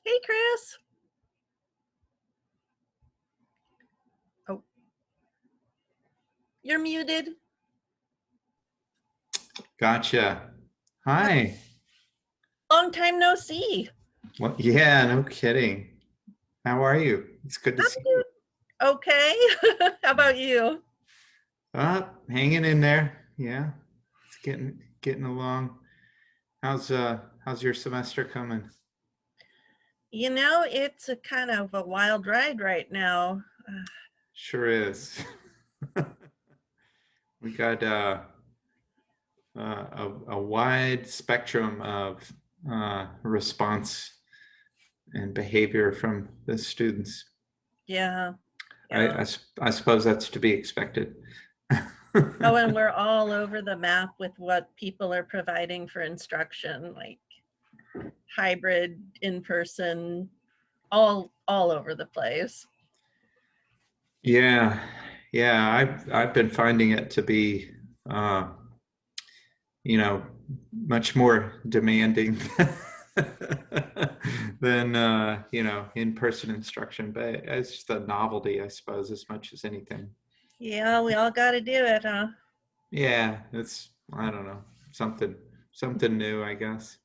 Hey, Chris. Oh, you're muted. Gotcha. Hi. Long time no see. Well, yeah, no kidding. How are you? It's good to I'm see you. doing okay. How about you? Hanging in there. Yeah, it's getting along. How's your semester coming? It's a kind of a wild ride right now. Sure is. We got a wide spectrum of response and behavior from the students. Yeah, I, yeah. I, s- I suppose that's to be expected. Oh, and we're all over the map with what people are providing for instruction, like hybrid, in person, all over the place. Yeah, yeah, I've been finding it to be, uh, you know, much more demanding than in-person instruction. But it's just a novelty, I suppose, as much as anything. Yeah, we all got to do it, huh? Yeah, it's I don't know, something new, I guess.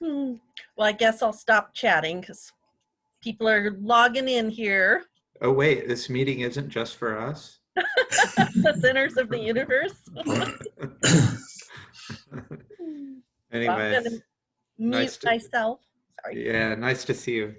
Hmm. Well, I guess I'll stop chatting because people are logging in here. Oh wait, this meeting isn't just for us. The centers of the universe. Well, I'm going Anyways, to mute nice to myself. Sorry. yeah, nice to see you.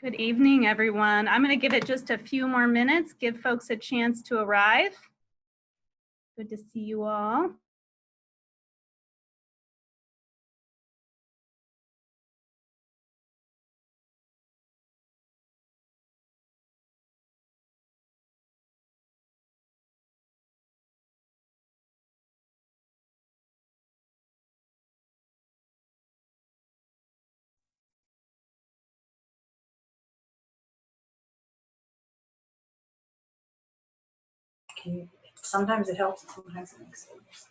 Good evening, everyone. I'm going to give it just a few more minutes, give folks a chance to arrive. Good to see you all. Sometimes it helps, sometimes it makes it worse.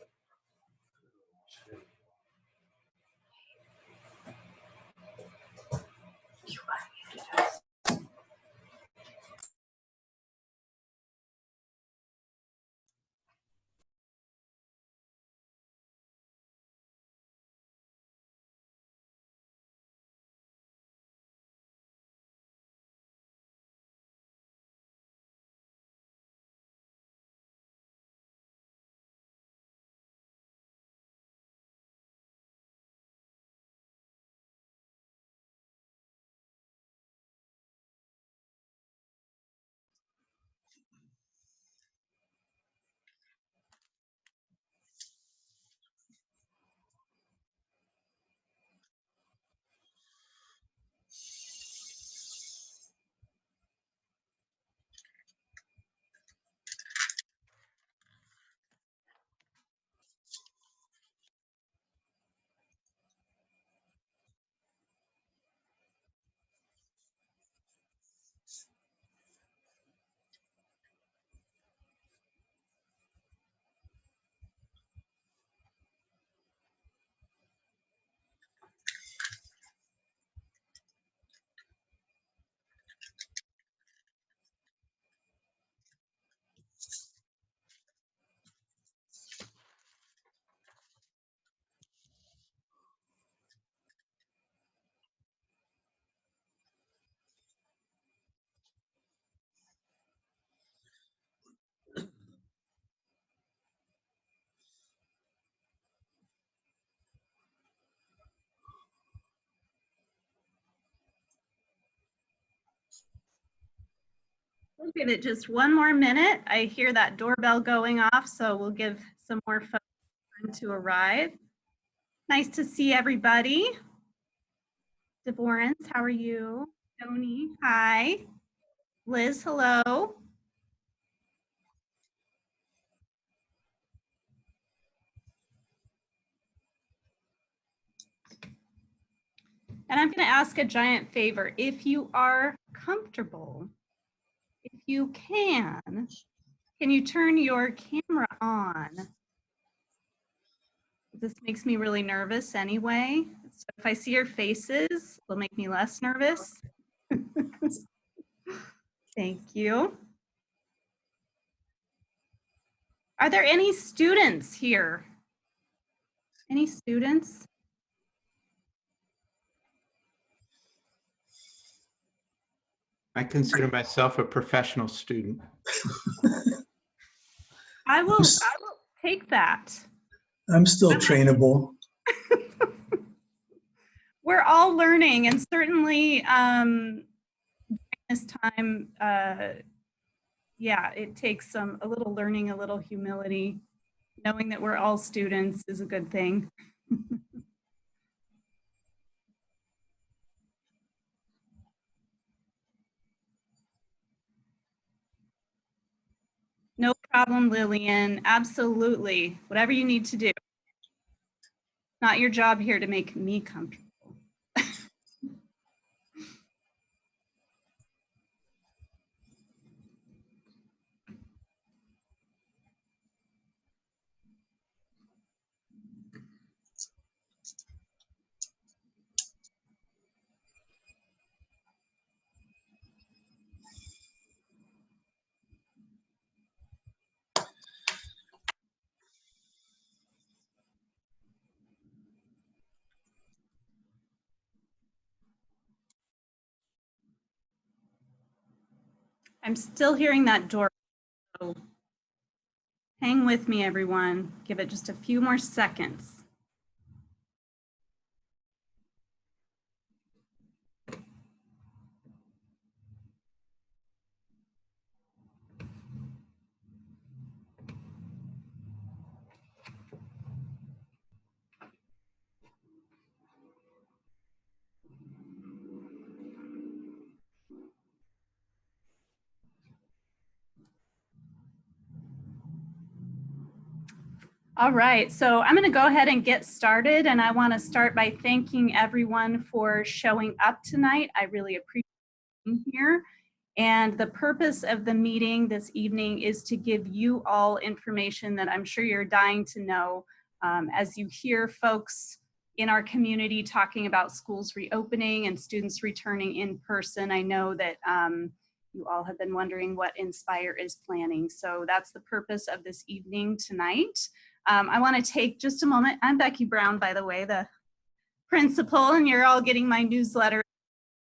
We'll give it just one more minute. I hear that doorbell going off, so we'll give some more folks time to arrive. Nice to see everybody. Devorance, how are you? Tony, hi. Liz, hello. And I'm going to ask a giant favor. If you are comfortable, if you can you turn your camera on? This makes me really nervous anyway. So if I see your faces, it'll make me less nervous. Thank you. Are there any students here? Any students? I consider myself a professional student. I will take that. I'm still trainable. We're all learning, and certainly during this time, yeah, it takes a little learning, a little humility. Knowing that we're all students is a good thing. No problem, Lillian. Absolutely. Whatever you need to do. Not your job here to make me comfortable. I'm still hearing that door. So hang with me, everyone. Give it just a few more seconds. All right, so I'm going to go ahead and get started, and I want to start by thanking everyone for showing up tonight. I really appreciate being here. And the purpose of the meeting this evening is to give you all information that I'm sure you're dying to know as you hear folks in our community talking about schools reopening and students returning in person. I know that you all have been wondering what Inspire is planning. So that's the purpose of this evening tonight. I want to take just a moment. I'm Becky Brown, by the way, the principal, and you're all getting my newsletter.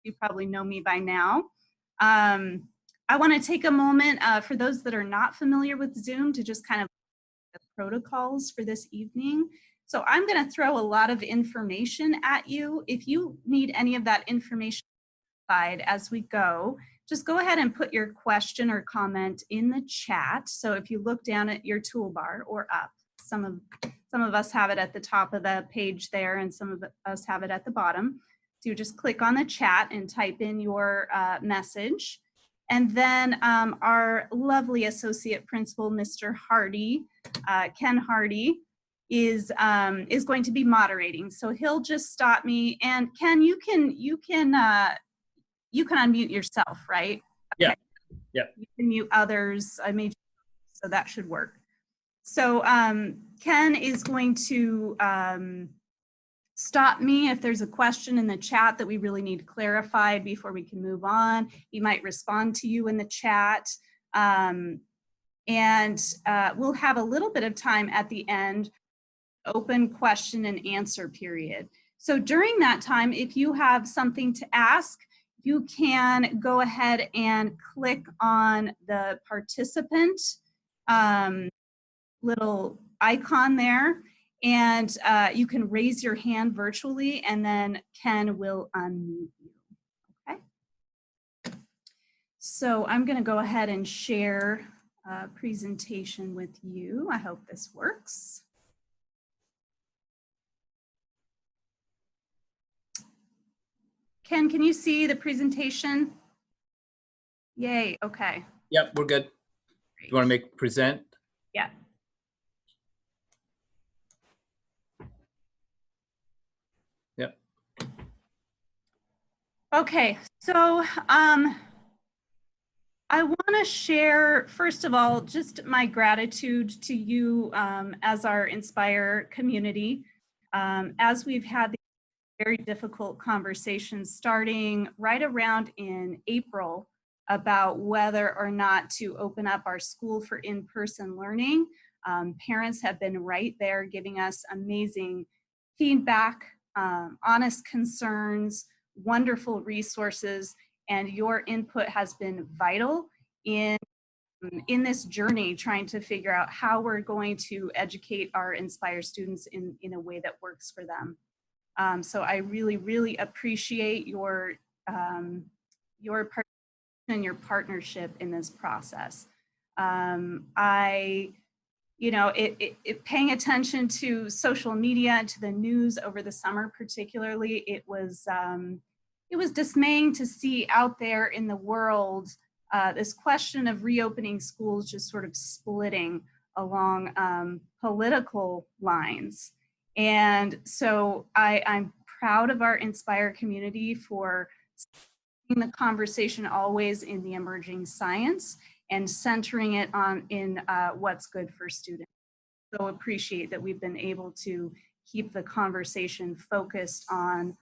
You probably know me by now. I want to take a moment for those that are not familiar with Zoom to just kind of the protocols for this evening. So I'm going to throw a lot of information at you. If you need any of that information as we go, just go ahead and put your question or comment in the chat. So if you look down at your toolbar or up, some of us have it at the top of the page there, and some of us have it at the bottom. So you just click on the chat and type in your message. And then our lovely associate principal, Mr. Hardy, Ken Hardy, is going to be moderating. So he'll just stop me. And Ken, you can unmute yourself, right? Yeah. Okay. Yeah. You can mute others. I made so that should work. So Ken is going to stop me if there's a question in the chat that we really need clarified before we can move on. He might respond to you in the chat. And we'll have a little bit of time at the end, open question and answer period. So during that time, if you have something to ask, you can go ahead and click on the participant little icon there, and you can raise your hand virtually, and then Ken will unmute you. Okay. So I'm going to go ahead and share a presentation with you. I hope this works. Ken, can you see the presentation? Yay, okay. Yep, we're good. Great. You want to make present? Yeah. Yep. Okay, so I want to share, first of all, just my gratitude to you as our Inspire community. As we've had these very difficult conversations starting right around in April about whether or not to open up our school for in-person learning. Parents have been right there giving us amazing feedback, honest concerns, wonderful resources, and your input has been vital in this journey, trying to figure out how we're going to educate our Inspire students in a way that works for them. So I really, really appreciate your participation and your partnership in this process. Paying attention to social media and to the news over the summer, particularly, it was dismaying to see out there in the world this question of reopening schools just sort of splitting along political lines. And so I'm proud of our Inspire community for the conversation always in the emerging science and centering it in what's good for students. So appreciate that we've been able to keep the conversation focused on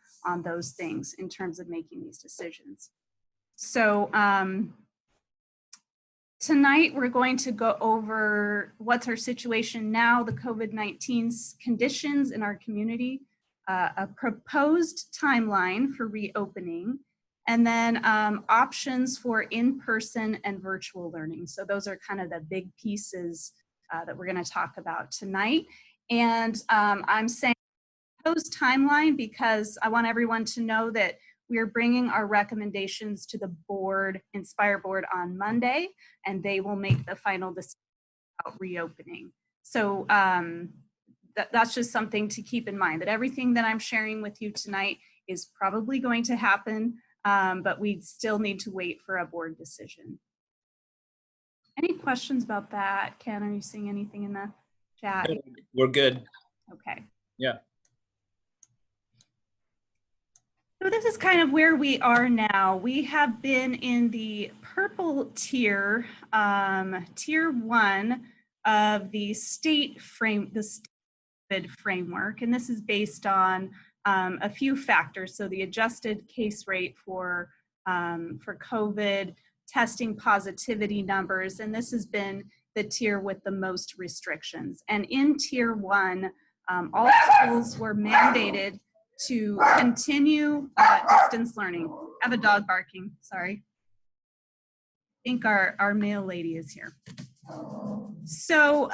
those things in terms of making these decisions. So tonight we're going to go over what's our situation now, the COVID-19 conditions in our community, a proposed timeline for reopening, and then options for in-person and virtual learning. So those are kind of the big pieces that we're going to talk about tonight. And I'm saying proposed timeline because I want everyone to know that we're bringing our recommendations to the board, Inspire board, on Monday, and they will make the final decision about reopening. So that's just something to keep in mind, that everything that I'm sharing with you tonight is probably going to happen, but we still need to wait for a board decision. Any questions about that? Ken, are you seeing anything in the chat? We're good. Okay. Yeah. So this is kind of where we are now. We have been in the purple tier, tier 1 of the state framework, and this is based on a few factors. So the adjusted case rate for COVID, testing positivity numbers, and this has been the tier with the most restrictions. And in tier 1, all schools were mandated to continue distance learning. I have a dog barking, sorry. I think our mail lady is here. So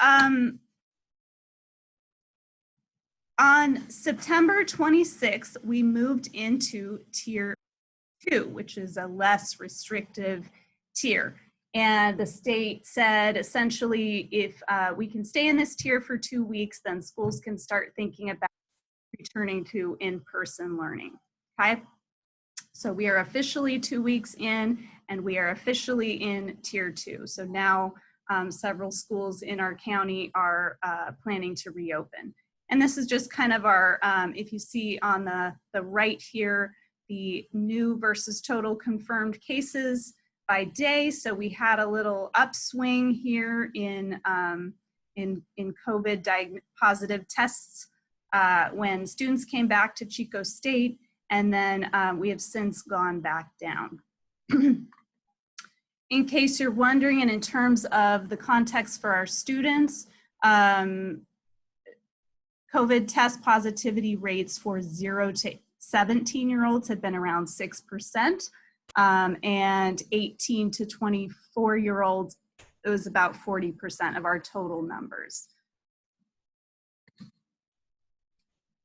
on September 26th, we moved into tier 2, which is a less restrictive tier. And the state said, essentially, if we can stay in this tier for 2 weeks, then schools can start thinking about returning to in-person learning, okay? So we are officially 2 weeks in, and we are officially in tier 2. So now several schools in our county are planning to reopen. And this is just kind of our, if you see on the right here, the new versus total confirmed cases by day. So we had a little upswing here in COVID positive tests when students came back to Chico State, and then we have since gone back down. In case you're wondering, and in terms of the context for our students, COVID test positivity rates for 0 to 17-year-olds had been around 6%, and 18 to 24-year-olds, it was about 40% of our total numbers.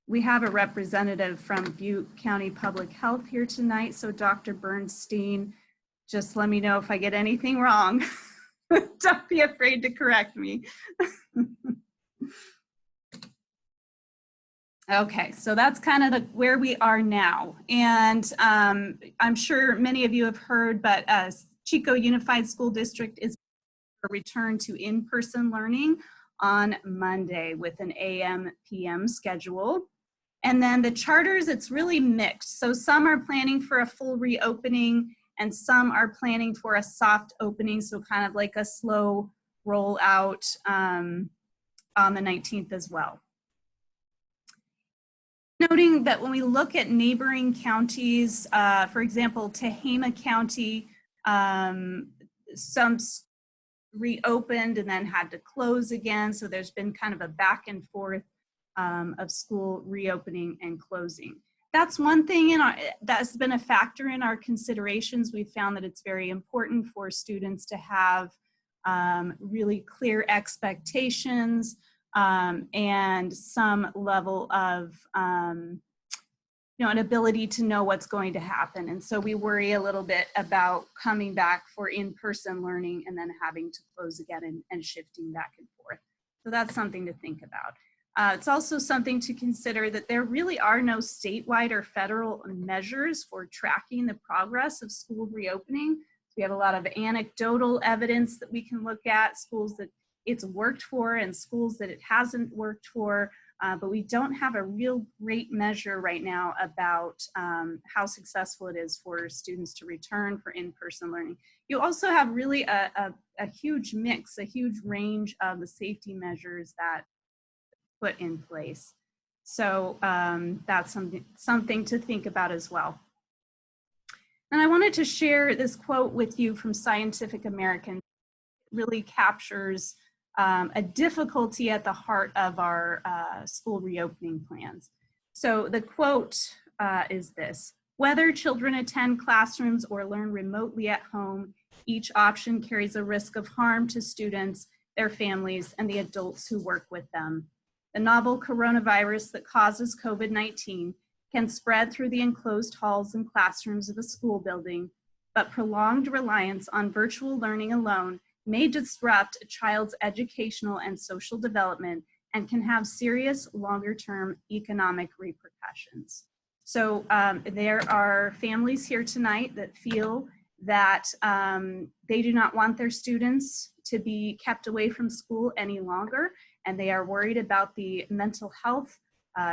We have a representative from Butte County Public Health here tonight. So Dr. Bernstein, just let me know if I get anything wrong. Don't be afraid to correct me. Okay, so that's kind of where we are now. And I'm sure many of you have heard, but Chico Unified School District is a return to in-person learning on Monday with an AM/PM schedule. And then the charters, it's really mixed. So some are planning for a full reopening and some are planning for a soft opening. So kind of like a slow rollout on the 19th as well. Noting that when we look at neighboring counties, for example, Tehama County, some reopened and then had to close again. So there's been kind of a back and forth of school reopening and closing. That's one thing that's been a factor in our considerations. We've found that it's very important for students to have really clear expectations and some level of an ability to know what's going to happen. And so we worry a little bit about coming back for in-person learning and then having to close again and shifting back and forth. So that's something to think about. It's also something to consider that there really are no statewide or federal measures for tracking the progress of school reopening. So we have a lot of anecdotal evidence that we can look at, schools that it's worked for and schools that it hasn't worked for, but we don't have a real great measure right now about how successful it is for students to return for in-person learning. You also have really a huge mix, a huge range of the safety measures that put in place. So that's something to think about as well. And I wanted to share this quote with you from Scientific American. It really captures a difficulty at the heart of our school reopening plans. So the quote is this: whether children attend classrooms or learn remotely at home, each option carries a risk of harm to students, their families, and the adults who work with them. The novel coronavirus that causes COVID-19 can spread through the enclosed halls and classrooms of a school building, but prolonged reliance on virtual learning alone may disrupt a child's educational and social development and can have serious longer-term economic repercussions. So there are families here tonight that feel that they do not want their students to be kept away from school any longer. and they are worried about the mental health,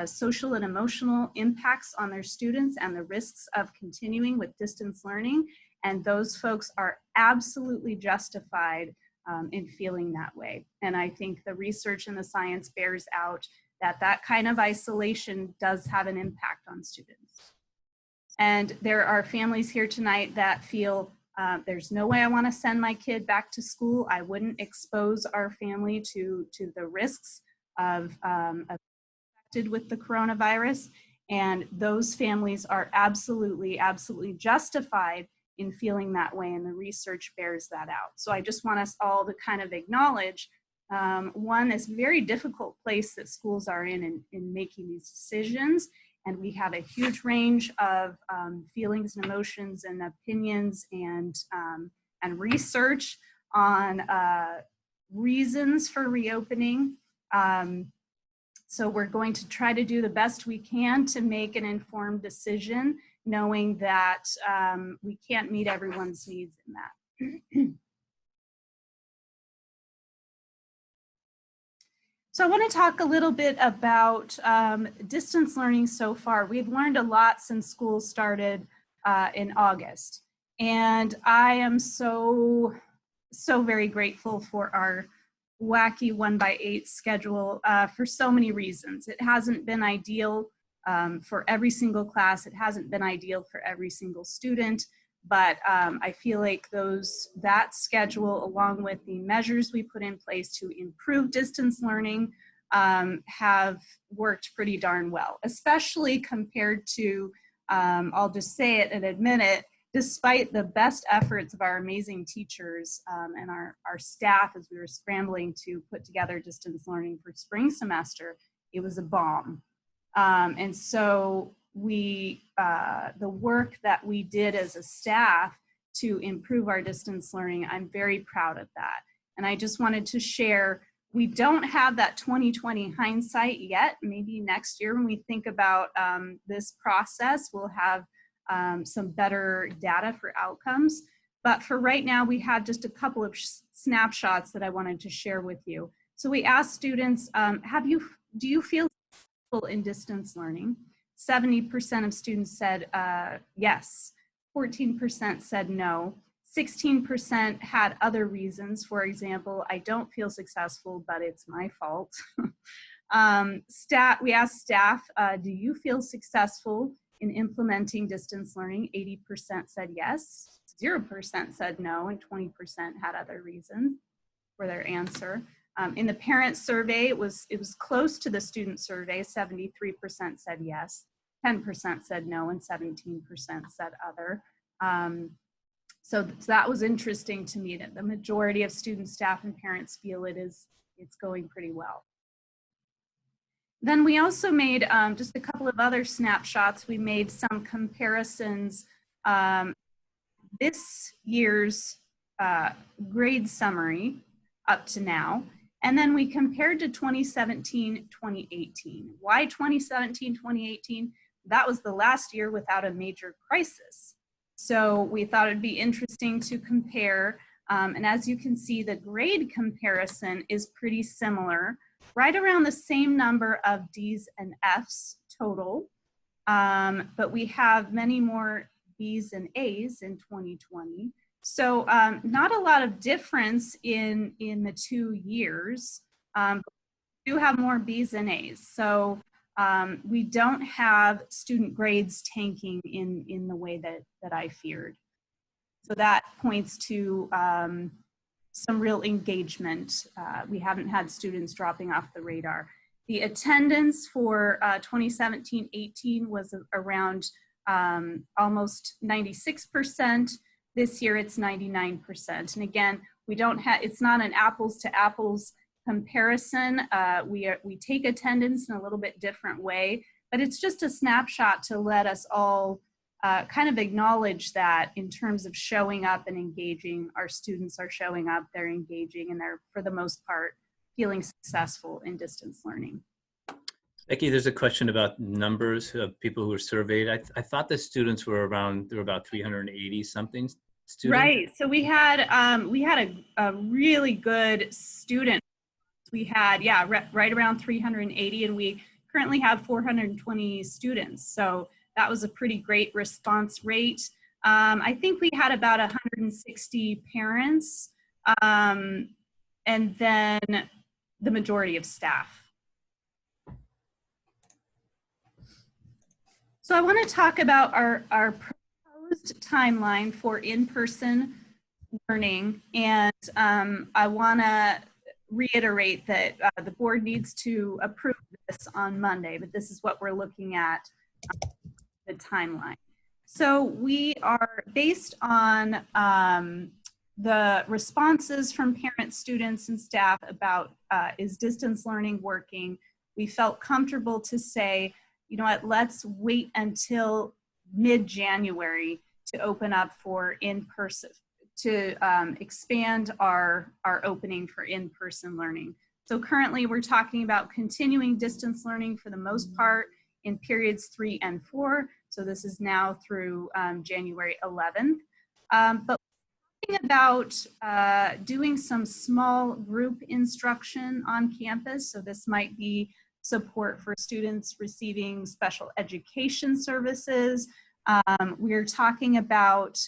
social and emotional impacts on their students and the risks of continuing with distance learning. And those folks are absolutely justified in feeling that way. And I think the research and the science bears out that that kind of isolation does have an impact on students. And there are families here tonight that feel there's no way I want to send my kid back to school. I wouldn't expose our family to the risks of affected with the coronavirus. And those families are absolutely, absolutely justified in feeling that way, and the research bears that out. So I just want us all to kind of acknowledge one, this very difficult place that schools are in making these decisions. And we have a huge range of feelings and emotions and opinions and research on reasons for reopening. So we're going to try to do the best we can to make an informed decision, knowing that we can't meet everyone's needs in that. So I want to talk a little bit about distance learning so far. We've learned a lot since school started in August. And I am so very grateful for our wacky 1x8 schedule for so many reasons. It hasn't been ideal for every single class. It hasn't been ideal for every single student. But I feel like that schedule, along with the measures we put in place to improve distance learning, have worked pretty darn well, especially compared to, I'll just say it and admit it, despite the best efforts of our amazing teachers and our staff as we were scrambling to put together distance learning for spring semester, it was a bomb. And so the work that we did as a staff to improve our distance learning, I'm very proud of that. And I just wanted to share, we don't have that 2020 hindsight yet. Maybe next year when we think about this process, we'll have some better data for outcomes. But for right now, we had just a couple of snapshots that I wanted to share with you. So we asked students, do you feel successful in distance learning? 70% of students said yes, 14% said no, 16% had other reasons. For example, I don't feel successful, but it's my fault. We asked staff, do you feel successful in implementing distance learning? 80% said yes, 0% said no, and 20% had other reasons for their answer. In the parent survey, it was close to the student survey. 73% said yes, 10% said no, and 17% said other. So that was interesting to me, that the majority of students, staff, and parents feel it's going pretty well. Then we also made just a couple of other snapshots. We made some comparisons. This year's grade summary up to now. And then we compared to 2017, 2018. Why 2017, 2018? That was the last year without a major crisis. So we thought it'd be interesting to compare. And as you can see, the grade comparison is pretty similar, right around the same number of D's and F's total. But we have many more B's and A's in 2020. So not a lot of difference in the 2 years. But we do have more B's and A's. So we don't have student grades tanking in the way that I feared. So that points to some real engagement. We haven't had students dropping off the radar. The attendance for 2017-18 was around almost 96%. This year it's 99%. And again, it's not an apples to apples comparison. We take attendance in a little bit different way, but it's just a snapshot to let us all kind of acknowledge that in terms of showing up and engaging, our students are showing up, they're engaging, and they're, for the most part, feeling successful in distance learning. Becky, there's a question about numbers of people who were surveyed. I thought the students were about 380 something students. Right. So we had a really good student we had, yeah, right around 380, and we currently have 420 students. So that was a pretty great response rate. I think we had about 160 parents, and then the majority of staff. So I want to talk about our proposed timeline for in-person learning, and I want to reiterate that the board needs to approve this on Monday, but this is what we're looking at, the timeline. So we are based on the responses from parents, students, and staff about is distance learning working. We felt comfortable to say, you know what, let's wait until mid-January to open up for in-person, to expand our opening for in-person learning. So currently we're talking about continuing distance learning for the most part in periods 3 and 4. So this is now through January 11th. But we're thinking about doing some small group instruction on campus. So this might be support for students receiving special education services. We're talking about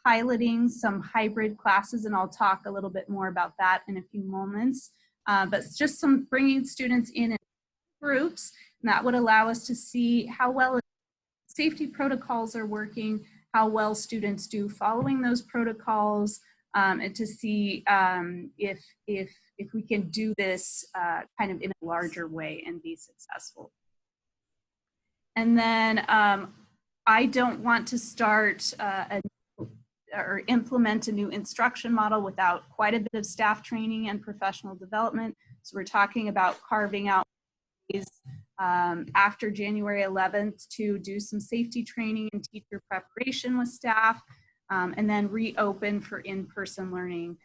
piloting some hybrid classes, and I'll talk a little bit more about that in a few moments. But just some bringing students in groups, and that would allow us to see how well safety protocols are working, how well students do following those protocols, and to see if we can do this kind of in a larger way and be successful. And then I don't want to start or implement a new instruction model without quite a bit of staff training and professional development. So we're talking about carving out days after January 11th to do some safety training and teacher preparation with staff, and then reopen for in-person learning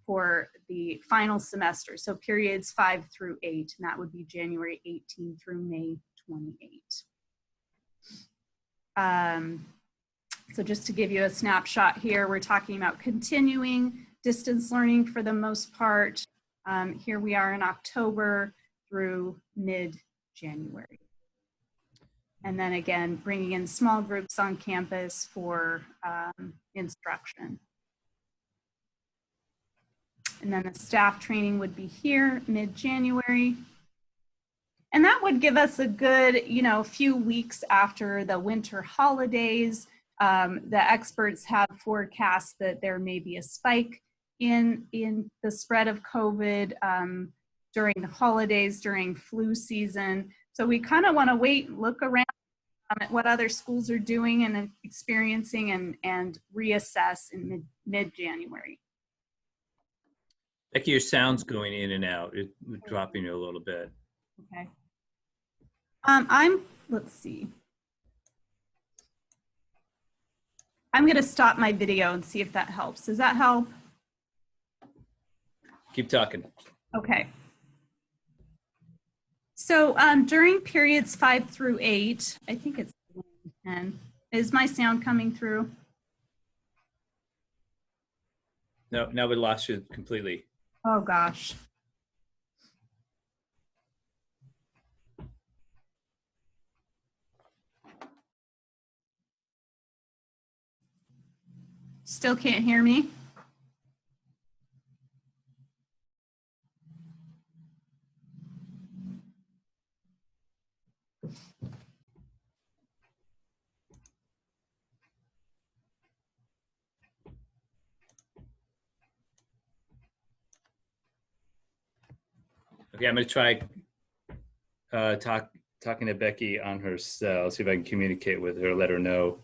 for the final semester. So periods 5 through 8, and that would be January 18 through May 28. So just to give you a snapshot here, we're talking about continuing distance learning for the most part. Here we are in October through mid-January. And then again, bringing in small groups on campus for instruction. And then the staff training would be here mid-January. And that would give us a good, few weeks after the winter holidays. The experts have forecast that there may be a spike in the spread of COVID during the holidays, during flu season. So we kind of want to wait, look around at what other schools are doing and experiencing, and reassess in mid-January. Becky, your sound's going in and out. It's dropping you a little bit. Okay. Let's see. I'm going to stop my video and see if that helps. Does that help? Keep talking. Okay. So during periods 5 through 8, I think it's 10. Is my sound coming through? No, now we lost you completely. Oh gosh. Still can't hear me? Okay, I'm going to try talking to Becky on her cell, see if I can communicate with her, let her know.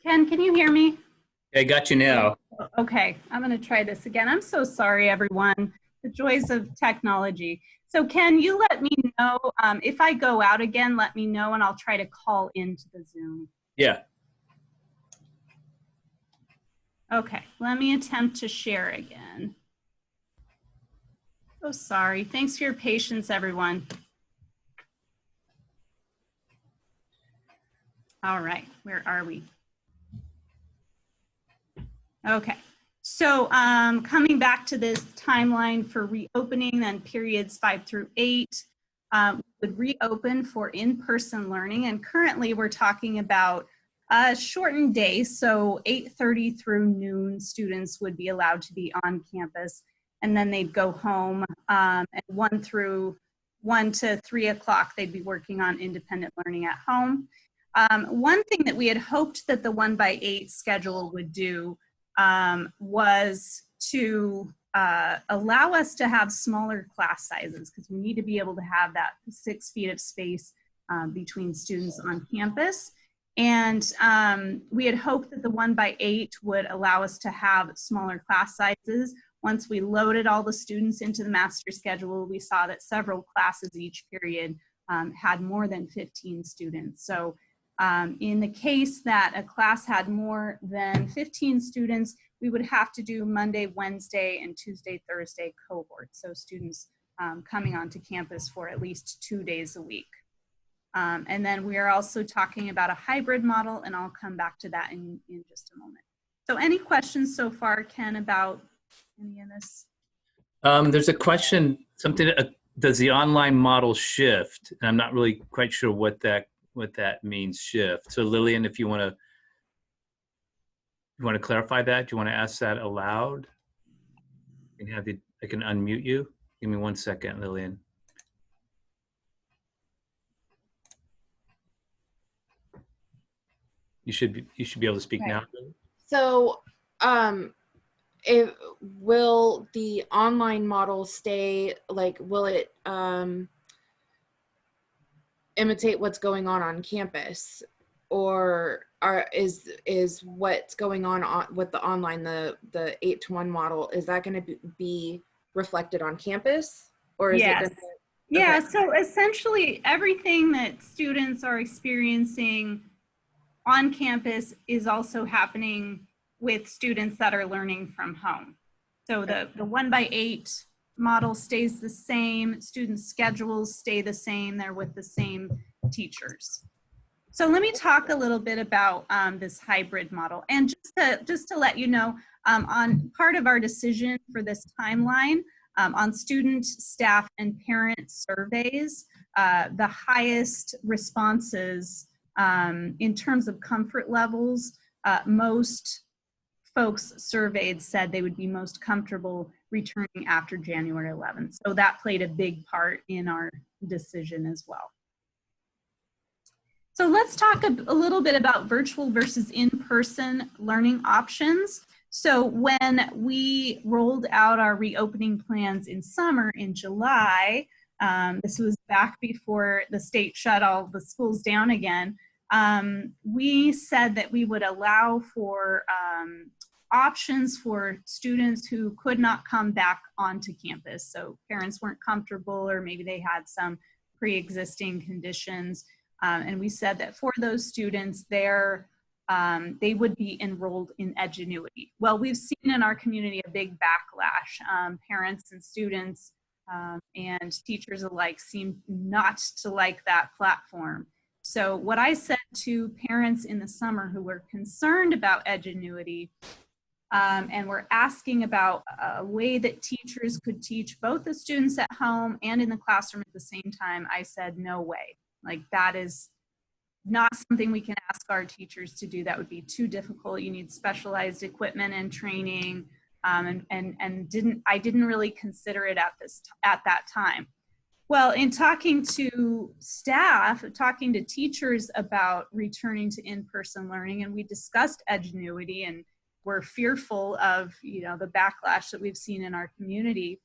Ken, can you hear me? I got you now. Okay, I'm going to try this again. I'm so sorry, everyone. The joys of technology. So Ken, you let me know if I go out again, let me know, and I'll try to call into the Zoom. Yeah. Okay, let me attempt to share again. Oh, sorry. Thanks for your patience, everyone. All right, where are we? Okay, so coming back to this timeline for reopening, then periods 5 through 8 would reopen for in-person learning, and currently we're talking about a shortened day, so 8:30 through noon students would be allowed to be on campus, and then they'd go home, and 1 to 3 o'clock they'd be working on independent learning at home. One thing that we had hoped that the 1x8 schedule would do was to allow us to have smaller class sizes, because we need to be able to have that 6 feet of space between students on campus. And we had hoped that the 1x8 would allow us to have smaller class sizes. Once we loaded all the students into the master schedule, we saw that several classes each period had more than 15 students. So in the case that a class had more than 15 students, we would have to do Monday, Wednesday, and Tuesday, Thursday cohorts. So students coming onto campus for at least 2 days a week. And then we are also talking about a hybrid model, and I'll come back to that in just a moment. So any questions so far, Ken, about any of this? There's a question, does the online model shift? And I'm not really quite sure what that means, shift. So Lillian, if you want to clarify that, do you want to ask that aloud? I can unmute you. Give me 1 second, Lillian. You should be able to speak Right. now. So, will the online model stay, like, will it imitate what's going on campus, or is what's going on with the online, the 8-to-1 model, is that going to be reflected on campus, or is Yes. it gonna, Yeah, okay. so essentially everything that students are experiencing on campus is also happening with students that are learning from home. So the 1x8 model stays the same, student schedules stay the same, they're with the same teachers. So let me talk a little bit about this hybrid model. And just to let you know, on part of our decision for this timeline, on student, staff, and parent surveys, the highest responses in terms of comfort levels, most folks surveyed said they would be most comfortable returning after January 11th. So that played a big part in our decision as well. So let's talk a little bit about virtual versus in-person learning options. So when we rolled out our reopening plans in summer in July, this was back before the state shut all the schools down again, we said that we would allow for options for students who could not come back onto campus. So parents weren't comfortable, or maybe they had some pre-existing conditions. And we said that for those students, they would be enrolled in Edgenuity. Well, we've seen in our community a big backlash. Parents and students and teachers alike seem not to like that platform. So what I said to parents in the summer who were concerned about Edgenuity and were asking about a way that teachers could teach both the students at home and in the classroom at the same time, I said, no way. Like, that is not something we can ask our teachers to do. That would be too difficult. You need specialized equipment and training, and I didn't really consider it at that time. Well, in talking to staff, talking to teachers about returning to in-person learning, and we discussed Edgenuity, and we're fearful of, you know, the backlash that we've seen in our community.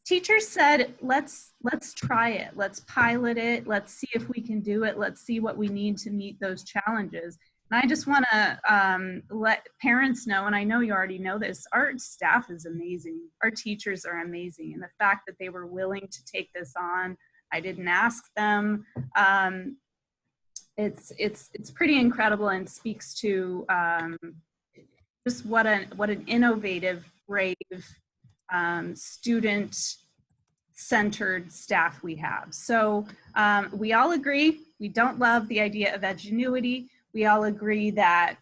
Teachers said, let's try it, let's pilot it, let's see if we can do it, let's see what we need to meet those challenges. And I just want to let parents know, and I know you already know this, our staff is amazing, our teachers are amazing, and the fact that they were willing to take this on, I didn't ask them, it's pretty incredible, and speaks to just what an innovative, brave, student centered staff we have. So we all agree we don't love the idea of Edgenuity. We all agree that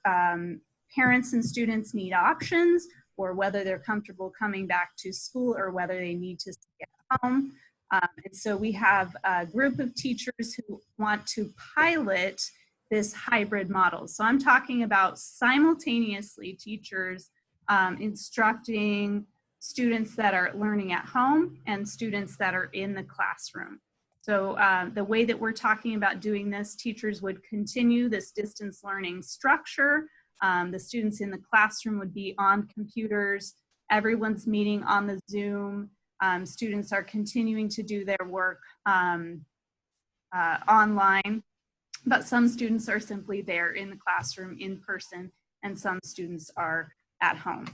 parents and students need options, or whether they're comfortable coming back to school or whether they need to stay at home. And so we have a group of teachers who want to pilot this hybrid model. So I'm talking about simultaneously teachers instructing students that are learning at home and students that are in the classroom. So the way that we're talking about doing this, teachers would continue this distance learning structure. The students in the classroom would be on computers. Everyone's meeting on the Zoom. Students are continuing to do their work online, but some students are simply there in the classroom in person, and some students are at home.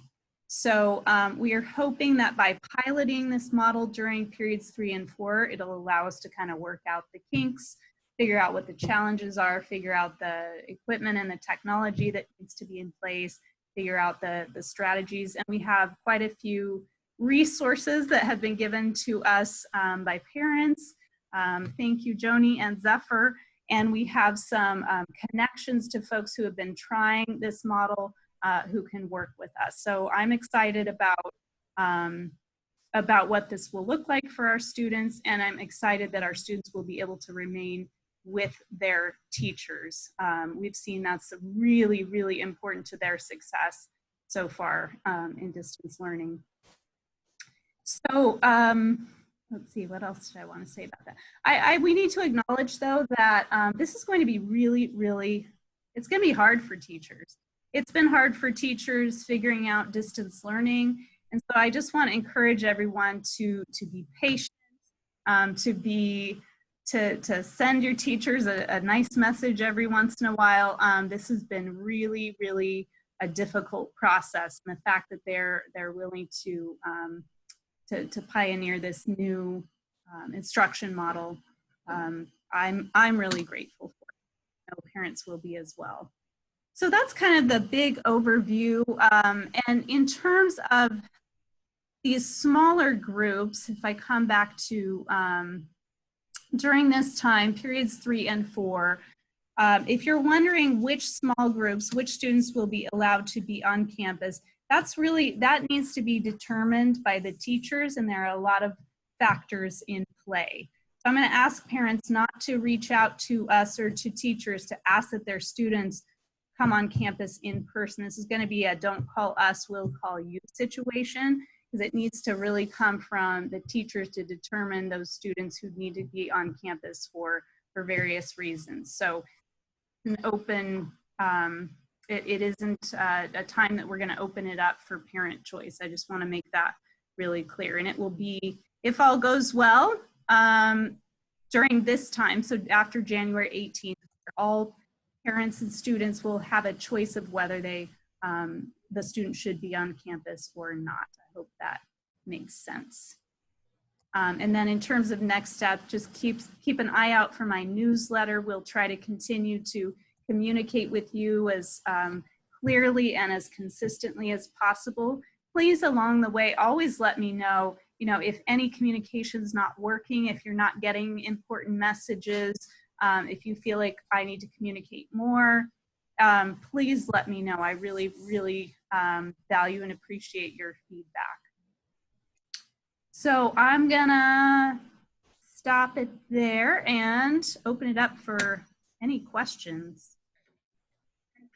So we are hoping that by piloting this model during periods 3 and 4, it'll allow us to kind of work out the kinks, figure out what the challenges are, figure out the equipment and the technology that needs to be in place, figure out the strategies. And we have quite a few resources that have been given to us by parents. Thank you, Joni and Zephyr. And we have some connections to folks who have been trying this model who can work with us. So I'm excited about what this will look like for our students, and I'm excited that our students will be able to remain with their teachers. We've seen that's really, really important to their success so far in distance learning. So let's see, what else did I want to say about that? We need to acknowledge, though, that this is going to be really, it's going to be hard for teachers. It's been hard for teachers figuring out distance learning. And so I just want to encourage everyone to be patient, to send your teachers a nice message every once in a while. This has been really, really a difficult process. And the fact that they're willing to pioneer this new instruction model, I'm really grateful for it. I know parents will be as well. So that's kind of the big overview. And in terms of these smaller groups, if I come back to during this time, periods 3 and 4, if you're wondering which small groups, which students will be allowed to be on campus, that needs to be determined by the teachers, and there are a lot of factors in play. So I'm going to ask parents not to reach out to us or to teachers to ask that their students come on campus in person. This is going to be a don't call us, we'll call you situation, because it needs to really come from the teachers to determine those students who need to be on campus for various reasons. So an open, it isn't a time that we're going to open it up for parent choice. I just want to make that really clear. And it will be, if all goes well, during this time, so after January 18th, all parents and students will have a choice of whether the student should be on campus or not. I hope that makes sense. And then in terms of next step, just keep an eye out for my newsletter. We'll try to continue to communicate with you as clearly and as consistently as possible. Please, along the way, always let me know, if any communication's not working, if you're not getting important messages, if you feel like I need to communicate more, please let me know. I really, really value and appreciate your feedback. So I'm gonna stop it there and open it up for any questions.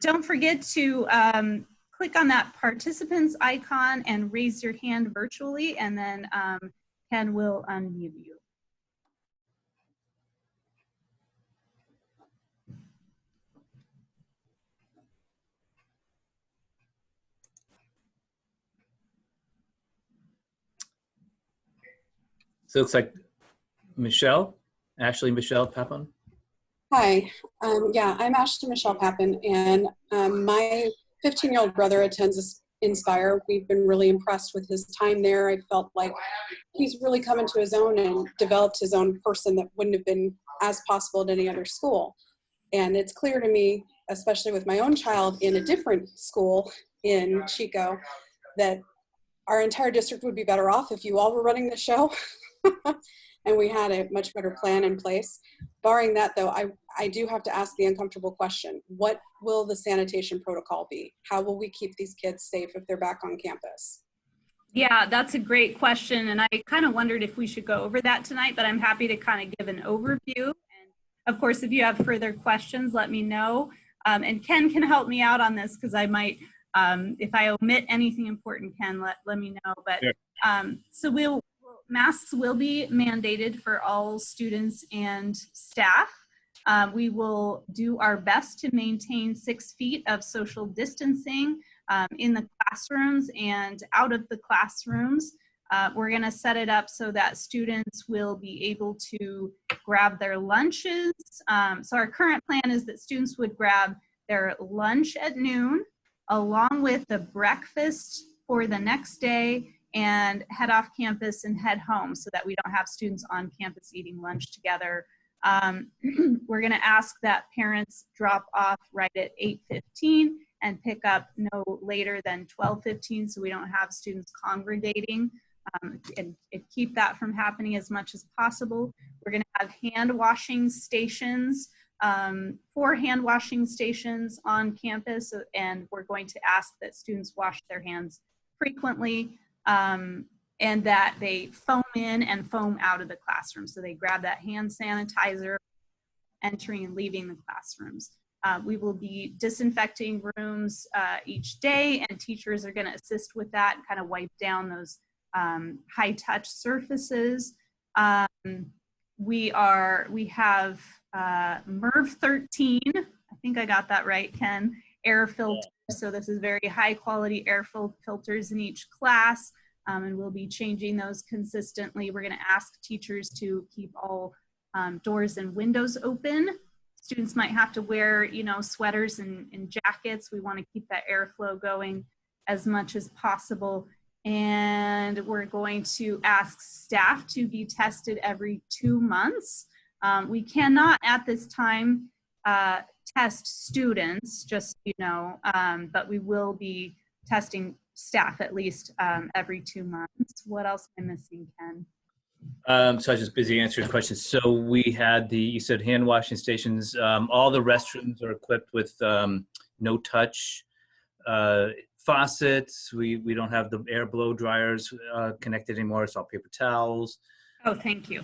Don't forget to click on that participants icon and raise your hand virtually, and then Ken will unmute you. So it looks like Ashley Michelle Papon. Hi, yeah, I'm Ashley Michelle Papin, and my 15-year-old brother attends Inspire. We've been really impressed with his time there. I felt like he's really come into his own and developed his own person that wouldn't have been as possible at any other school. And it's clear to me, especially with my own child in a different school in Chico, that our entire district would be better off if you all were running the show. and we had a much better plan in place. Barring that, though, I do have to ask the uncomfortable question. What will the sanitation protocol be? How will we keep these kids safe if they're back on campus? Yeah, that's a great question. And I kind of wondered if we should go over that tonight, but I'm happy to kind of give an overview. And of course, if you have further questions, let me know. And Ken can help me out on this because I might, if I omit anything important, Ken, let me know. But Sure. so masks will be mandated for all students and staff. We will do our best to maintain 6 feet of social distancing in the classrooms and out of the classrooms. We're going to set it up so that students will be able to grab their lunches. So our current plan is that students would grab their lunch at noon along with the breakfast for the next day and head off campus and head home so that we don't have students on campus eating lunch together. We're going to ask that parents drop off right at 8:15 and pick up no later than 12:15 so we don't have students congregating, and keep that from happening as much as possible. We're going to have hand washing stations, 4 hand washing stations on campus, and we're going to ask that students wash their hands frequently, and that they foam in and foam out of the classroom. So they grab that hand sanitizer entering and leaving the classrooms. We will be disinfecting rooms each day, and teachers are going to assist with that and kind of wipe down those high touch surfaces. We have MERV 13, I think I got that right, Ken, air filters. So this is very high quality air filters in each class, and we'll be changing those consistently. We're going to ask teachers to keep all doors and windows open. Students might have to wear, sweaters and jackets. We want to keep that airflow going as much as possible. And we're going to ask staff to be tested every 2 months. We cannot at this time test students, just so you know, but we will be testing staff at least every 2 months. What else am I missing, Ken? So I was just busy answering questions. So we had you said hand washing stations. All the restrooms are equipped with no touch faucets. We don't have the air blow dryers connected anymore. It's all paper towels. Oh, thank you.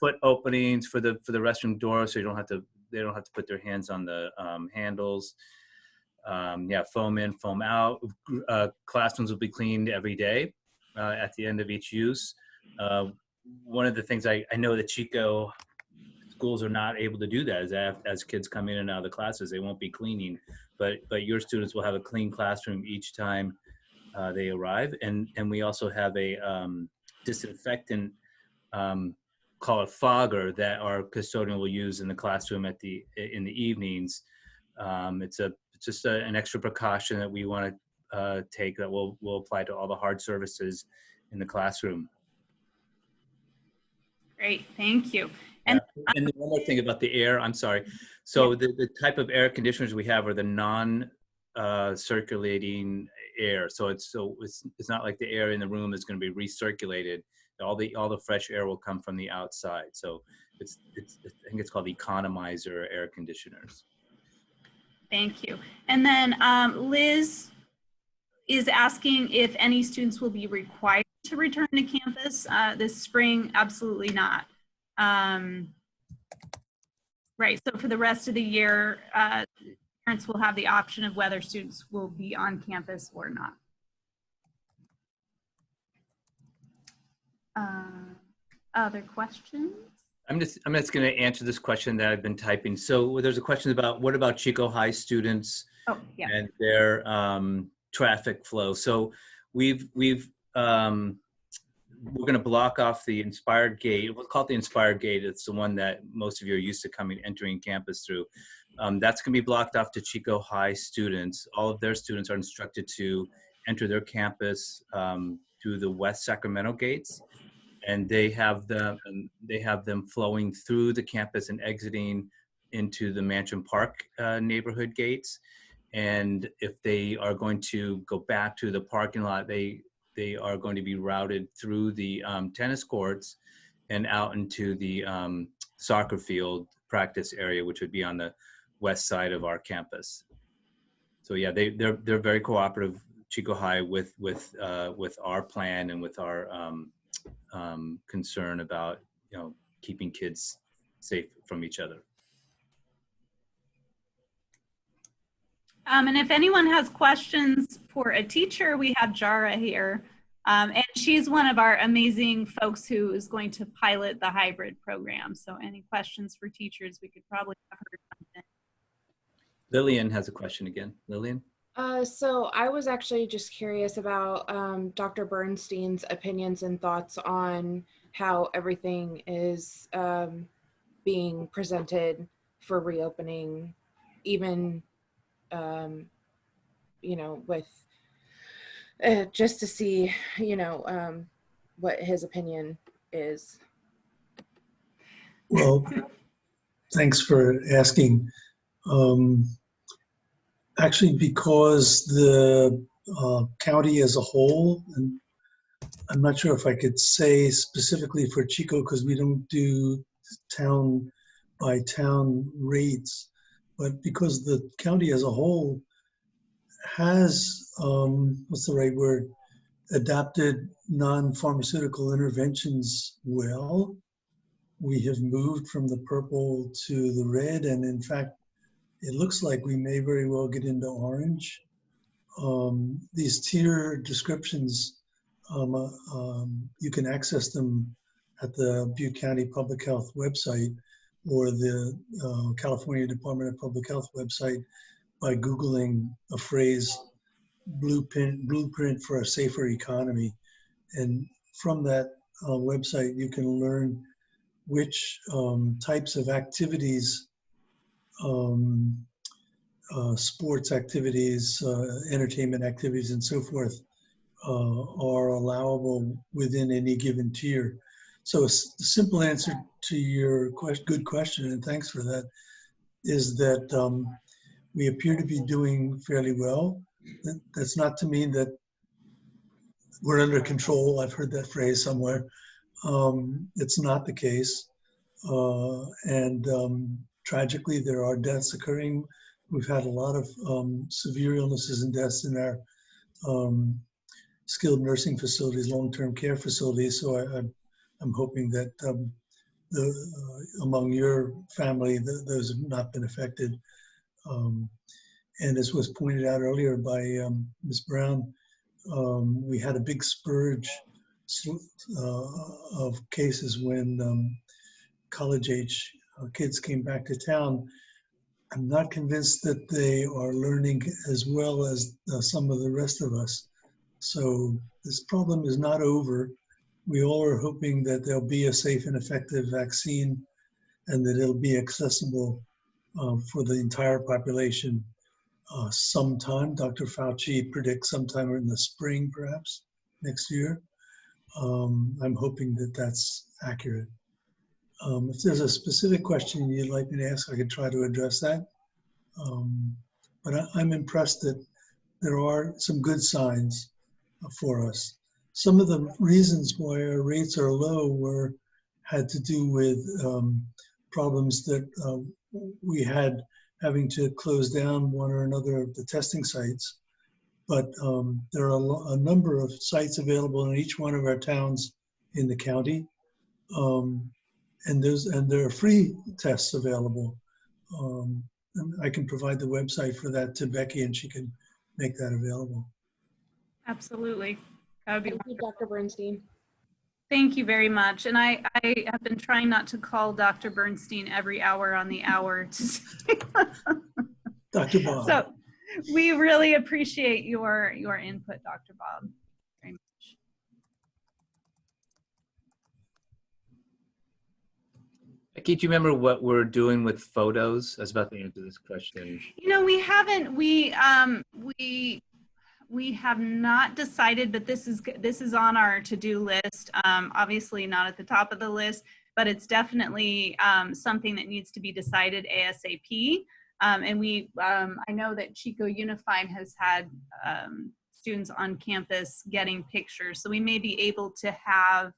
Foot openings for the restroom door, so they don't have to put their hands on the handles. Foam in, foam out. Classrooms will be cleaned every day at the end of each use. One of the things I know that Chico schools are not able to do that is as kids come in and out of the classes, they won't be cleaning, but your students will have a clean classroom each time they arrive. And we also have a disinfectant, call it fogger, that our custodian will use in the classroom in the evenings. It's just an extra precaution that we want to take that will apply to all the hard surfaces in the classroom. Great, thank you. And one more thing about the air, I'm sorry. So the type of air conditioners we have are the non-circulating air. So it's not like the air in the room is going to be recirculated. All the fresh air will come from the outside. So I think it's called economizer air conditioners. Thank you. And then Liz is asking if any students will be required to return to campus this spring. Absolutely not. Right, so for the rest of the year, parents will have the option of whether students will be on campus or not. Other questions? I'm just going to answer this question that I've been typing. So there's a question about what about Chico High students and their traffic flow. So we're going to block off the Inspired Gate. We'll call it the Inspired Gate. It's the one that most of you are used to entering campus through. That's going to be blocked off to Chico High students. All of their students are instructed to enter their campus through the West Sacramento gates, and they have them flowing through the campus and exiting into the Mansion Park neighborhood gates. And if they are going to go back to the parking lot, they are going to be routed through the tennis courts and out into the soccer field practice area, which would be on the west side of our campus. So yeah, they're very cooperative, Chico High, with our plan and with our concern about, you know, keeping kids safe from each other. And if anyone has questions for a teacher, we have Jara here. And she's one of our amazing folks who is going to pilot the hybrid program. So any questions for teachers, we could probably have her jump in. Lillian has a question again. Lillian? So I was actually just curious about Dr. Bernstein's opinions and thoughts on how everything is being presented for reopening, even, you know, with just to see, you know, what his opinion is. Well, thanks for asking. Actually, because the county as a whole, and I'm not sure if I could say specifically for Chico because we don't do town by town rates, but because the county as a whole has, what's the right word, adapted non-pharmaceutical interventions well, we have moved from the purple to the red, and in fact, it looks like we may very well get into orange. These tier descriptions, you can access them at the Butte County Public Health website or the California Department of Public Health website by Googling a phrase, blueprint for a safer economy. And from that website, you can learn which types of activities, sports activities, entertainment activities, and so forth are allowable within any given tier. So the simple answer to your good question, and thanks for that, is that we appear to be doing fairly well. That's not to mean that we're under control. I've heard that phrase somewhere. It's not the case. Tragically, there are deaths occurring. We've had a lot of severe illnesses and deaths in our skilled nursing facilities, long-term care facilities. So I'm hoping that among your family, those have not been affected. And as was pointed out earlier by Ms. Brown, we had a big spurge of cases when college-age kids came back to town. I'm not convinced that they are learning as well as some of the rest of us. So this problem is not over. We all are hoping that there'll be a safe and effective vaccine and that it'll be accessible for the entire population sometime. Dr. Fauci predicts sometime in the spring, perhaps, next year. I'm hoping that that's accurate. If there's a specific question you'd like me to ask, I could try to address that. But I'm impressed that there are some good signs for us. Some of the reasons why our rates are low had to do with problems that we had having to close down one or another of the testing sites. But there are a number of sites available in each one of our towns in the county. And there are free tests available. And I can provide the website for that to Becky and she can make that available. Absolutely. That would be Thank you, Dr. Bernstein. Thank you very much. And I have been trying not to call Dr. Bernstein every hour on the hour. Dr. Bob. So we really appreciate your input, Dr. Bob, very much. Becky, do you remember what we're doing with photos? I was about to answer this question. You know, we haven't, we have not decided, but this is on our to-do list. Obviously not at the top of the list, but it's definitely something that needs to be decided ASAP. And I know that Chico Unified has had students on campus getting pictures, so we may be able to have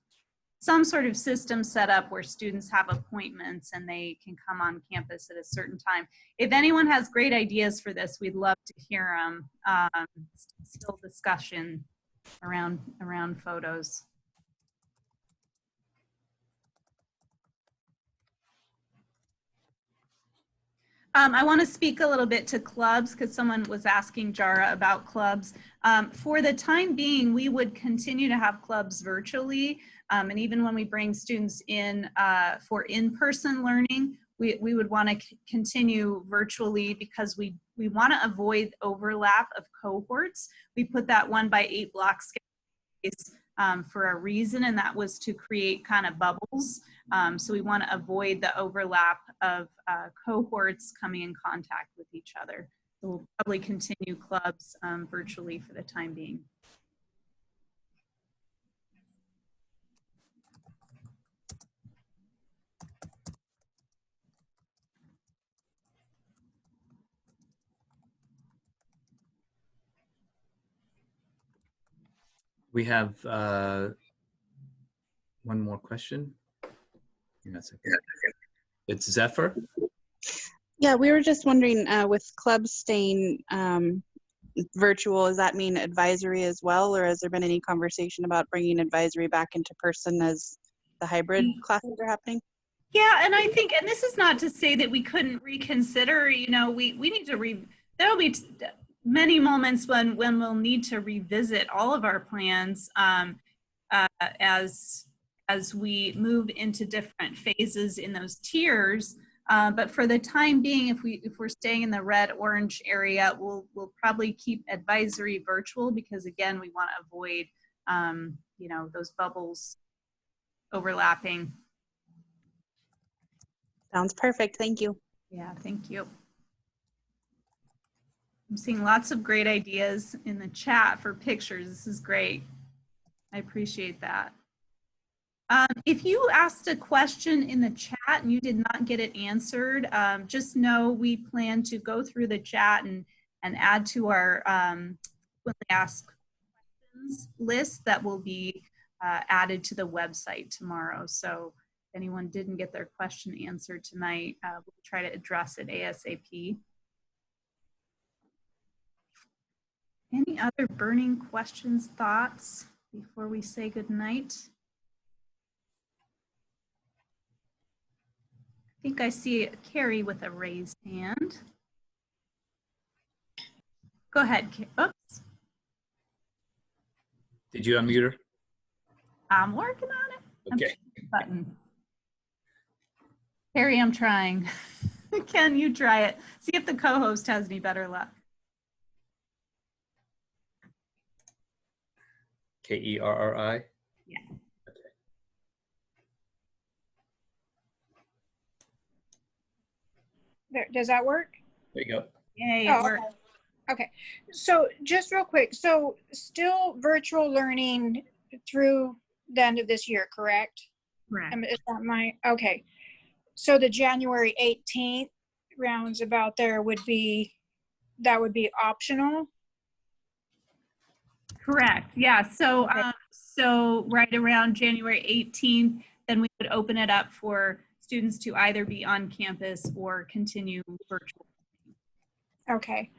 some sort of system set up where students have appointments and they can come on campus at a certain time. If anyone has great ideas for this, we'd love to hear them. Still discussion around photos. I want to speak a little bit to clubs because someone was asking Jara about clubs. For the time being, we would continue to have clubs virtually. And even when we bring students in for in-person learning, we would want to continue virtually because we want to avoid overlap of cohorts. We put that 1x8 block schedule for a reason, and that was to create kind of bubbles. So we want to avoid the overlap of cohorts coming in contact with each other. So we'll probably continue clubs virtually for the time being. We have one more question. It's Zephyr. Yeah, we were just wondering, with clubs staying virtual, does that mean advisory as well, or has there been any conversation about bringing advisory back into person as the hybrid classes are happening? Yeah, and I think, and this is not to say that we couldn't reconsider, you know, we need to, there'll be many moments when we'll need to revisit all of our plans as we move into different phases in those tiers. But for the time being, if we're staying in the red orange area, we'll probably keep advisory virtual because again, we want to avoid you know, those bubbles overlapping. Sounds perfect. Thank you. Yeah, thank you. I'm seeing lots of great ideas in the chat for pictures. This is great. I appreciate that. If you asked a question in the chat and you did not get it answered, just know we plan to go through the chat and add to our frequently asked questions list that will be added to the website tomorrow. So if anyone didn't get their question answered tonight, we'll try to address it ASAP. Any other burning questions, thoughts before we say goodnight? I think I see Carrie with a raised hand. Go ahead. Oops. Did you unmute her? I'm working on it. Okay. Button. Carrie, I'm trying. Ken, you try it. See if the co-host has any better luck. Kerri? Yeah. Okay. There, does that work? There you go. Yay, Oh, it worked. Okay. So just real quick. So still virtual learning through the end of this year, correct? Correct. Is that my, okay. So the January 18th rounds about there would be, that would be optional? Correct. Yeah. So, Okay. so right around January 18th, then we would open it up for students to either be on campus or continue virtual. Okay.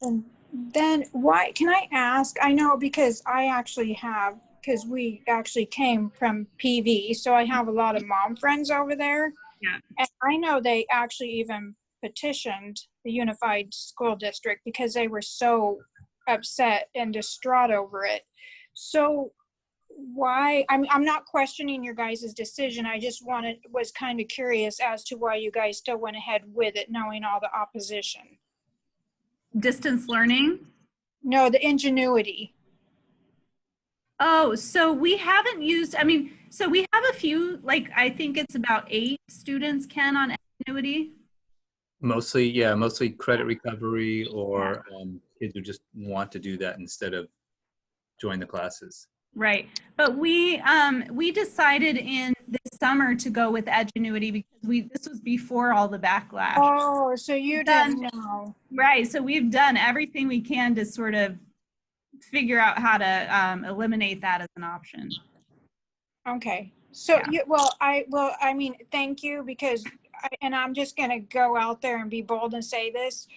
And then why, can I ask, I know because I actually have, because we actually came from PV, so I have a lot of mom friends over there. Yeah. And I know they actually even petitioned the Unified School District because they were so upset and distraught over it. So why, I'm not questioning your guys' decision. I just was kind of curious as to why you guys still went ahead with it, knowing all the opposition. Distance learning? No, the ingenuity. Oh, so we haven't used, I mean, so we have a few, like, I think it's about 8 students, Ken, on Ingenuity. Mostly, yeah, mostly credit recovery or kids who just want to do that instead of join the classes. Right. But we decided in this summer to go with Edgenuity because this was before all the backlash. Oh, so you didn't know. Right. So we've done everything we can to sort of figure out how to eliminate that as an option. Okay. So Yeah. I mean, thank you, because, and I'm just going to go out there and be bold and say this.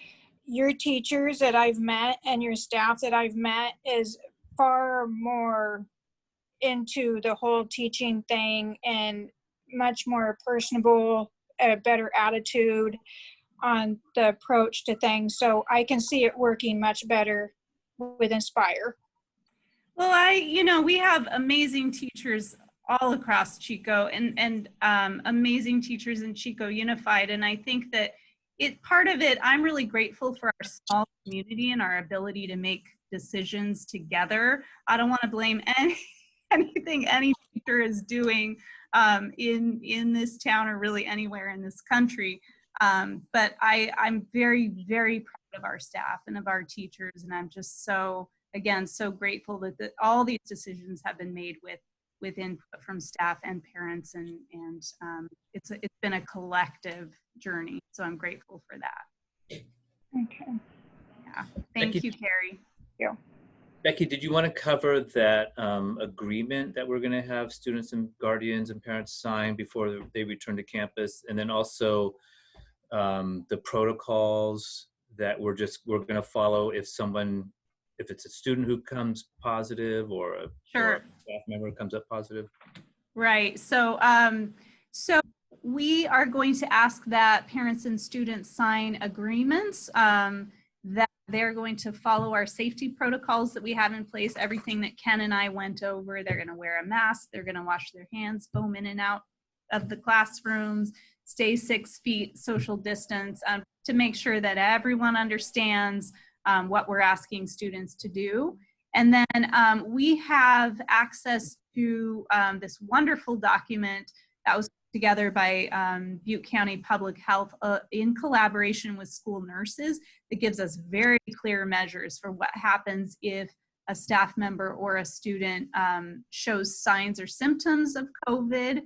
Your teachers that I've met and your staff that I've met is far more into the whole teaching thing and much more personable, a better attitude on the approach to things. So I can see it working much better with Inspire. Well, we have amazing teachers all across Chico and amazing teachers in Chico Unified. And I think that part of it, I'm really grateful for our small community and our ability to make decisions together. I don't want to blame anything any teacher is doing in this town or really anywhere in this country. But I'm very, very proud of our staff and of our teachers. And I'm just so grateful that all these decisions have been made with input from staff and parents, and it's been a collective journey. So I'm grateful for that. Okay. Yeah. Thank you, Carrie. Yeah. Becky, did you want to cover that agreement that we're going to have students and guardians and parents sign before they return to campus, and then also the protocols that we're going to follow if it's a student who comes positive or a staff member who comes up positive? Right. So we are going to ask that parents and students sign agreements that they're going to follow our safety protocols that we have in place, everything that Ken and I went over. They're going to wear a mask. They're going to wash their hands, foam in and out of the classrooms, stay 6 feet, social distance, to make sure that everyone understands what we're asking students to do. And then we have access to this wonderful document that was put together by Butte County Public Health in collaboration with school nurses that gives us very clear measures for what happens if a staff member or a student shows signs or symptoms of COVID.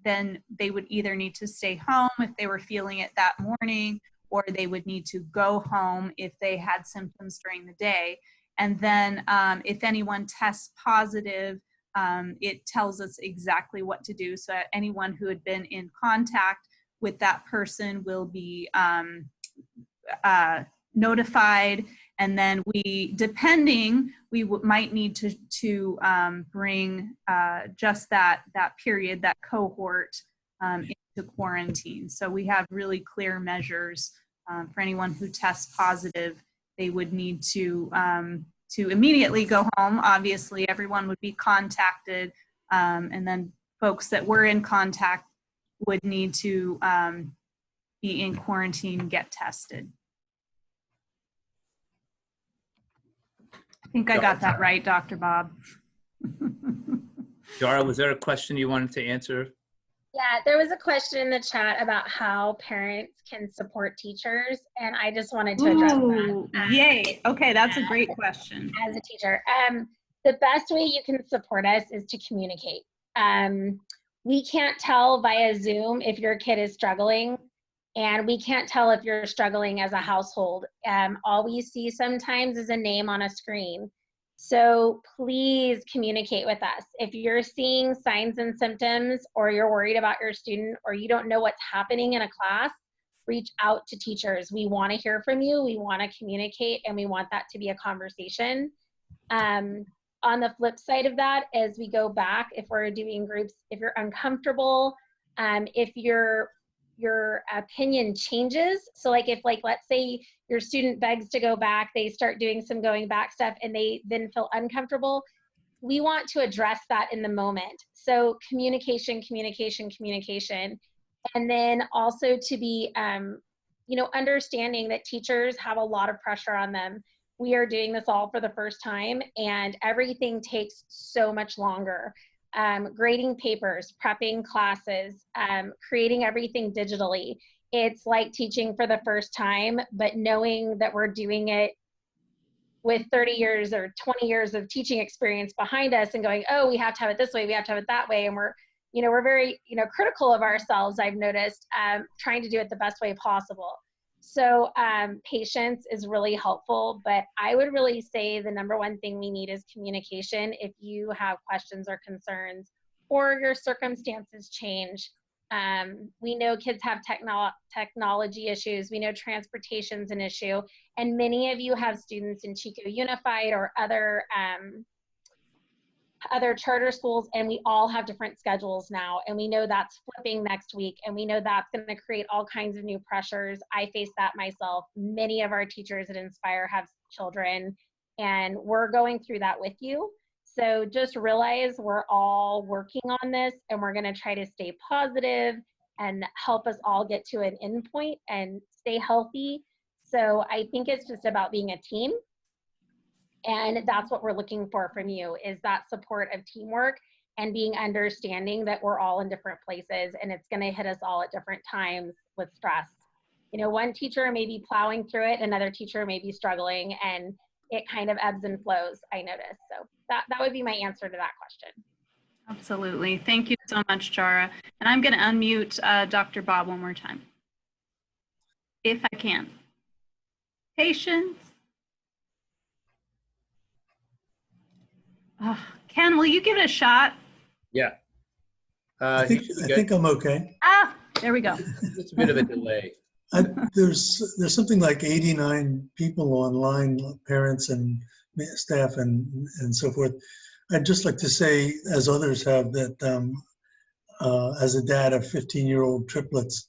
Then they would either need to stay home if they were feeling it that morning, or they would need to go home if they had symptoms during the day. And then if anyone tests positive, it tells us exactly what to do. So anyone who had been in contact with that person will be notified. And then we might need to bring just that period, that cohort into quarantine. So we have really clear measures for anyone who tests positive. They would need to immediately go home. Obviously, everyone would be contacted, and then folks that were in contact would need to be in quarantine, get tested. I think I got that right, Dr. Bob. Dara, was there a question you wanted to answer? Yeah, there was a question in the chat about how parents can support teachers, and I just wanted to address that. Yay. Okay, that's a great question. As a teacher, the best way you can support us is to communicate. We can't tell via Zoom if your kid is struggling, and we can't tell if you're struggling as a household. All we see sometimes is a name on a screen. So please communicate with us. If you're seeing signs and symptoms, or you're worried about your student, or you don't know what's happening in a class, reach out to teachers. We want to hear from you. We want to communicate, and we want that to be a conversation. On the flip side of that, as we go back, if we're doing groups, if you're uncomfortable, if your opinion changes. So let's say your student begs to go back, they start doing some going back stuff, and they then feel uncomfortable. We want to address that in the moment. So communication. And then also to be, understanding that teachers have a lot of pressure on them. We are doing this all for the first time, and everything takes so much longer. Grading papers, prepping classes, creating everything digitally. It's like teaching for the first time, but knowing that we're doing it with 30 years or 20 years of teaching experience behind us, and going, oh, we have to have it this way, we have to have it that way. And we're very, critical of ourselves, I've noticed, trying to do it the best way possible. So patience is really helpful, but I would really say the number one thing we need is communication. If you have questions or concerns or your circumstances change, we know kids have technology issues. We know transportation's an issue, and many of you have students in Chico Unified or other charter schools, and we all have different schedules now, and we know that's flipping next week, and we know that's going to create all kinds of new pressures. I face that myself. Many of our teachers at Inspire have children, and we're going through that with you. So just realize we're all working on this, and we're going to try to stay positive and help us all get to an end point and stay healthy. So I think it's just about being a team. And that's what we're looking for from you, is that support of teamwork and being understanding that we're all in different places and it's going to hit us all at different times with stress. You know, one teacher may be plowing through it, another teacher may be struggling, and it kind of ebbs and flows, I notice. So that would be my answer to that question. Absolutely. Thank you so much, Jara. And I'm going to unmute Dr. Bob one more time, if I can. Patience. Oh, Ken, will you give it a shot? Yeah. I think I'm okay. Ah, there we go. Just a bit of a delay. There's something like 89 people online, parents and staff and so forth. I'd just like to say, as others have, that as a dad of 15-year-old triplets,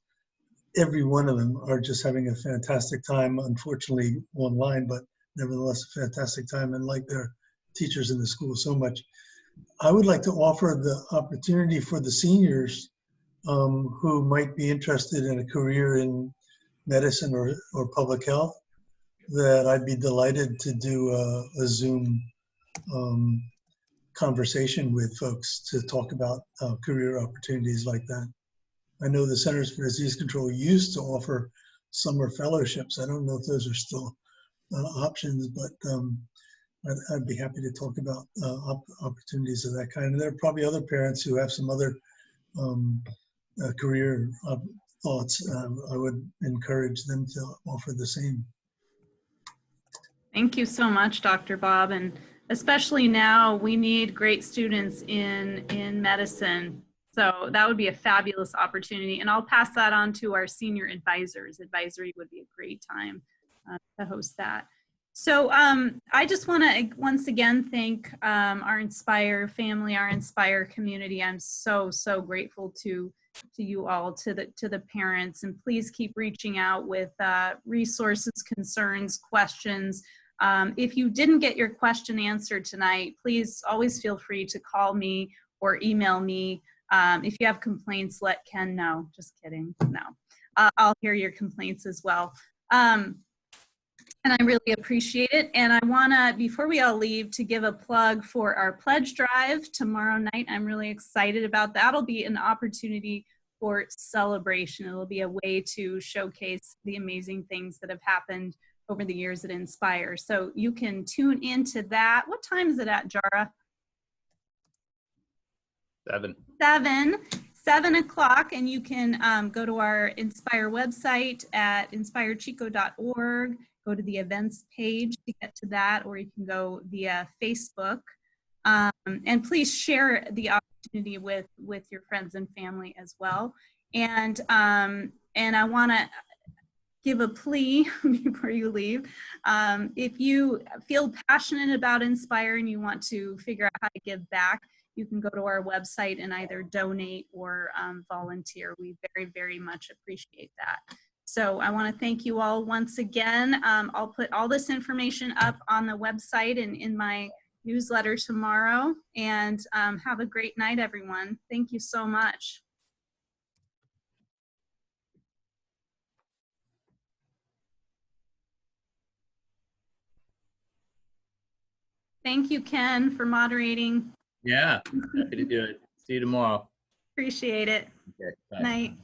every one of them are just having a fantastic time, unfortunately online, but nevertheless a fantastic time, and like their teachers in the school so much. I would like to offer the opportunity for the seniors who might be interested in a career in medicine or public health, that I'd be delighted to do a Zoom conversation with folks to talk about career opportunities like that. I know the Centers for Disease Control used to offer summer fellowships. I don't know if those are still options, but I'd be happy to talk about opportunities of that kind. And there are probably other parents who have some other career thoughts. I would encourage them to offer the same. Thank you so much, Dr. Bob. And especially now, we need great students in medicine. So that would be a fabulous opportunity. And I'll pass that on to our senior advisors. Advisory would be a great time to host that. So I just want to once again thank our Inspire family, our Inspire community. I'm so grateful to you all, to the parents, and please keep reaching out with resources, concerns, questions. If you didn't get your question answered tonight, please always feel free to call me or email me. If you have complaints, let Ken know. Just kidding. No, I'll hear your complaints as well. And I really appreciate it. And I want to, before we all leave, to give a plug for our pledge drive tomorrow night. I'm really excited about that. It'll be an opportunity for celebration. It'll be a way to showcase the amazing things that have happened over the years at Inspire. So you can tune into that. What time is it at, Jara? 7 o'clock, and you can go to our Inspire website at inspirechico.org. Go to the events page to get to that, or you can go via Facebook. And please share the opportunity with your friends and family as well. And I want to give a plea before you leave. If you feel passionate about Inspire and you want to figure out how to give back, you can go to our website and either donate or volunteer. We very much appreciate that. So I want to thank you all once again. I'll put all this information up on the website and in my newsletter tomorrow. And have a great night, everyone. Thank you so much. Thank you, Ken, for moderating. Yeah, happy to do it. See you tomorrow. Appreciate it. Okay, bye. Night.